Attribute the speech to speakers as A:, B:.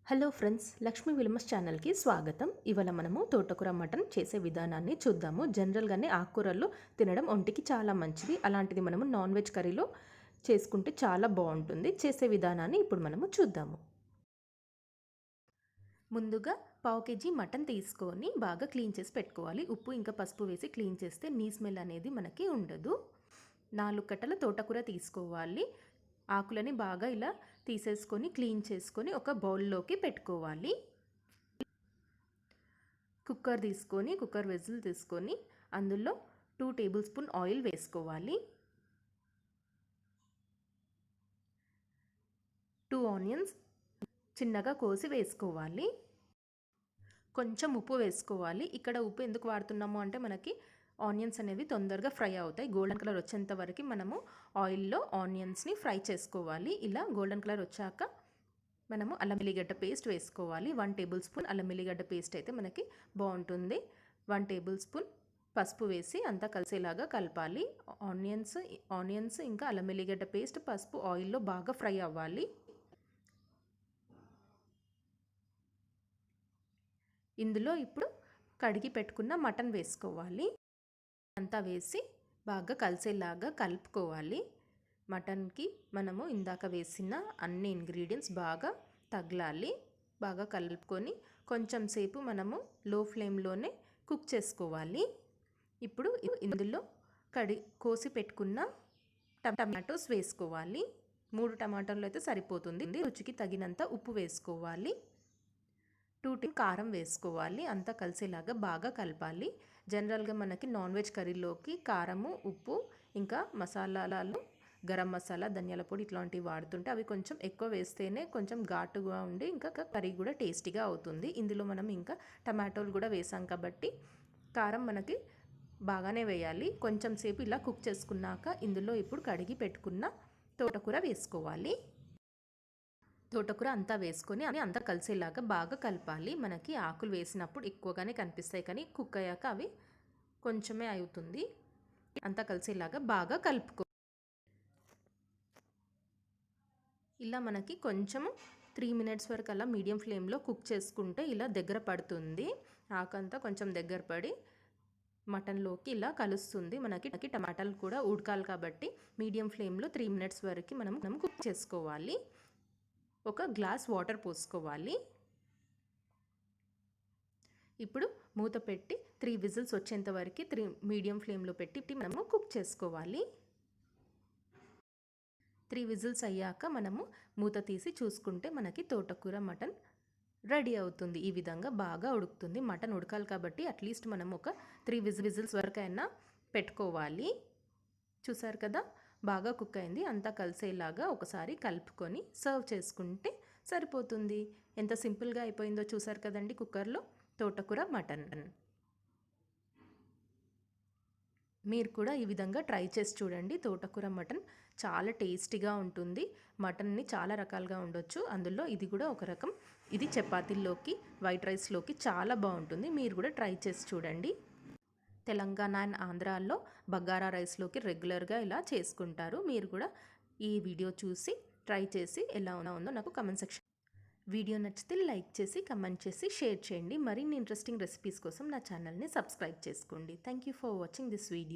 A: Hello friends, Lakshmi విలమస్ ఛానల్కి స్వాగతం. ఇవాళ మనము తోటకూర మటన్ చేసే విధానాన్ని చూద్దాము. జనరల్గానే ఆకుకూరలు తినడం ఒంటికి చాలా మంచిది. అలాంటిది మనము నాన్ వెజ్ కర్రీలో చేసుకుంటే చాలా బాగుంటుంది. చేసే విధానాన్ని ఇప్పుడు మనము చూద్దాము. ముందుగా పావు కేజీ మటన్ తీసుకొని బాగా క్లీన్ చేసి పెట్టుకోవాలి. ఉప్పు ఇంకా పసుపు వేసి క్లీన్ చేస్తే నీ స్మెల్ అనేది మనకి ఉండదు. 4 కట్టల తోటకూర తీసుకోవాలి. ఆకులని బాగా ఇలా తీసేసుకొని క్లీన్ చేసుకొని ఒక బౌల్లోకి పెట్టుకోవాలి. కుక్కర్ తీసుకొని కుక్కర్ విజిల్ తీసుకొని అందులో 2 టేబుల్ స్పూన్ ఆయిల్ వేసుకోవాలి. 2 ఆనియన్స్ చిన్నగా కోసి వేసుకోవాలి. కొంచెం ఉప్పు వేసుకోవాలి. ఇక్కడ ఉప్పు ఎందుకు వాడుతున్నాము అంటే మనకి ఆనియన్స్ అనేవి తొందరగా ఫ్రై అవుతాయి. గోల్డెన్ కలర్ వచ్చేంత వరకు మనము ఆయిల్లో ఆనియన్స్ని ఫ్రై చేసుకోవాలి. ఇలా గోల్డెన్ కలర్ వచ్చాక మనము అల్లం వెల్లిగడ్డ పేస్ట్ వేసుకోవాలి. 1 టేబుల్ స్పూన్ అల్లం వెల్లిగడ్డ పేస్ట్ అయితే మనకి బాగుంటుంది. 1 టేబుల్ స్పూన్ పసుపు వేసి అంతా కలిసేలాగా కలపాలి. ఆనియన్స్ ఇంకా అల్లం వెల్లిగడ్డ పేస్ట్ పసుపు ఆయిల్లో బాగా ఫ్రై అవ్వాలి. ఇందులో ఇప్పుడు కడిగి పెట్టుకున్న మటన్ వేసుకోవాలి. అంతా వేసి బాగా కలిసేలాగా కలుపుకోవాలి. మటన్కి మనము ఇందాక వేసిన అన్ని ఇంగ్రీడియంట్స్ బాగా తగలాలి. బాగా కలుపుకొని కొంచెం సేపు మనము లో ఫ్లేమ్లోనే కుక్ చేసుకోవాలి. ఇప్పుడు ఇందులో కోసి పెట్టుకున్న టమాటోస్ వేసుకోవాలి. 3 టమాటాలు అయితే సరిపోతుంది. రుచికి తగినంత ఉప్పు వేసుకోవాలి. 2 కారం వేసుకోవాలి. అంతా కలిసేలాగా బాగా కలపాలి. జనరల్గా మనకి నాన్ వెజ్ కర్రీలోకి కారము, ఉప్పు ఇంకా మసాలాలు, గరం మసాలా, ధనియాల పొడి ఇట్లాంటివి వాడుతుంటే అవి కొంచెం ఎక్కువ వేస్తేనే కొంచెం ఘాటుగా ఉండి ఇంకా కర్రీ కూడా టేస్టీగా అవుతుంది. ఇందులో మనం ఇంకా టమాటోలు కూడా వేసాం కాబట్టి కారం మనకి బాగానే వేయాలి. కొంచెం సేపు ఇలా కుక్ చేసుకున్నాక ఇందులో ఇప్పుడు కడిగి పెట్టుకున్న తోటకూర వేసుకోవాలి. తోటకూర అంతా వేసుకొని అంతా కలిసేలాగా బాగా కలపాలి. మనకి ఆకులు వేసినప్పుడు ఎక్కువగానే కనిపిస్తాయి కానీ కుక్ అయ్యాక అవి కొంచెమే అవుతుంది. అంతా కలిసేలాగా బాగా కలుపుకో. ఇలా మనకి కొంచెము 3 మినిట్స్ వరకు అలా మీడియం ఫ్లేమ్లో కుక్ చేసుకుంటే ఇలా దగ్గర పడుతుంది. ఆకంతా కొంచెం దగ్గర పడి మటన్లోకి ఇలా కలుస్తుంది. మనకి టమాటాలు కూడా ఉడకాలి కాబట్టి మీడియం ఫ్లేమ్లో 3 మినిట్స్ వరకు మనం కుక్ చేసుకోవాలి. ఒక గ్లాస్ వాటర్ పోసుకోవాలి. ఇప్పుడు మూత పెట్టి 3 విజిల్స్ వచ్చేంత వరకు మీడియం ఫ్లేమ్లో పెట్టి మనము కుక్ చేసుకోవాలి. 3 విజిల్స్ అయ్యాక మనము మూత తీసి చూసుకుంటే మనకి తోటకూర మటన్ రెడీ అవుతుంది. ఈ విధంగా బాగా ఉడుకుతుంది. మటన్ ఉడకాలి కాబట్టి అట్లీస్ట్ మనం ఒక 3 విజిల్స్ వరకు అయినా పెట్టుకోవాలి. చూసారు కదా, బాగా కుక్ అయింది. అంతా కలిసేలాగా ఒకసారి కలుపుకొని సర్వ్ చేసుకుంటే సరిపోతుంది. ఎంత సింపుల్గా అయిపోయిందో చూసారు కదండి కుక్కర్లో తోటకూర మటన్. మీరు కూడా ఈ విధంగా ట్రై చేసి చూడండి. తోటకూర మటన్ చాలా టేస్టీగా ఉంటుంది. మటన్ని చాలా రకాలుగా ఉండొచ్చు, అందులో ఇది కూడా ఒక రకం. ఇది చపాతీల్లోకి, వైట్ రైస్లోకి చాలా బాగుంటుంది. మీరు కూడా ట్రై చేసి చూడండి. తెలంగాణ అండ్ ఆంధ్రాలో బగారా రైస్లోకి రెగ్యులర్గా ఇలా చేసుకుంటారు. మీరు కూడా ఈ వీడియో చూసి ట్రై చేసి ఎలా ఉందో నాకు కమెంట్ సెక్షన్. వీడియో నచ్చితే లైక్ చేసి కమెంట్ చేసి షేర్ చేయండి. మరిన్ని ఇంట్రెస్టింగ్ రెసిపీస్ కోసం నా ఛానల్ని సబ్స్క్రైబ్ చేసుకోండి. Thank you for watching this video.